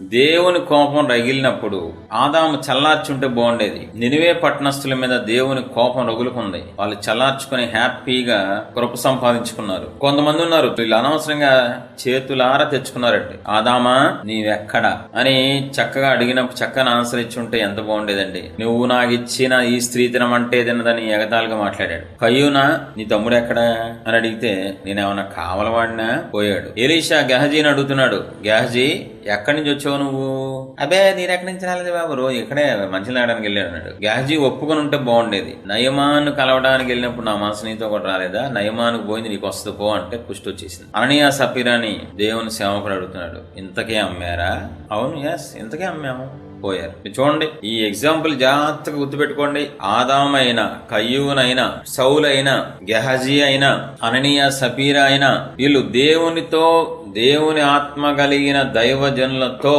దేవుని కోపం రగిలినప్పుడు ఆదాము చల్లార్చుంటే బాగుండేది. నినివే పట్టణస్థుల మీద దేవుని కోపం రగులుకుంది. వాళ్ళు చల్లార్చుకుని హ్యాపీగా కృప సంపాదించుకున్నారు. కొంతమంది ఉన్నారు వీళ్ళు అనవసరంగా చేతులారా తెచ్చుకున్నారండి. ఆదామా నీవెక్కడా అని చక్కగా అడిగినప్పుడు చక్కని ఆన్సర్ ఇచ్చి ఉంటే ఎంత బాగుండేదండి. నువ్వు నాకు ఇచ్చిన ఈ స్త్రీ తినమంటే తిన్నదని ఎగతాళిగా మాట్లాడాడు. కయ్యూనా నీ తమ్ముడు ఎక్కడా అని అడిగితే నేనేమన్నా కావలవాడినా పోయాడు. ఎలీషా గెహజీని అడుగుతున్నాడు, గెహజీ ఎక్కడి నుంచి వచ్చావు నువ్వు? అబే నేను ఎక్కడి నుంచి రాలేదు బాబు, రోజు ఇక్కడే మంచి నాడడానికి వెళ్ళాడు అన్నాడు. గెహజీ ఒప్పుకొని ఉంటే బాగుండేది. నయమాను కలవడానికి వెళ్ళినప్పుడు నా మనసు నీతో కూడా రాలేదా? నయమానుకు పోయింది నీకు వస్తుంది పో అంటే పుష్టి వచ్చేసింది. అననీయా సపీరాని దేవుని సేవకుడు అడుగుతున్నాడు, ఇంతకే అమ్మారా? అవును, ఎస్ ఇంతకే అమ్మాము, పోయారు. చూడండి ఈ ఎగ్జాంపుల్ జాగ్రత్తగా గుర్తుపెట్టుకోండి. ఆదామైనా, కయ్యూనైనా, సౌలైనా, గెహజీ అయినా, అననీయా సపీరా అయినా వీళ్ళు దేవునితో, దేవుని ఆత్మ కలిగిన దైవజనులతో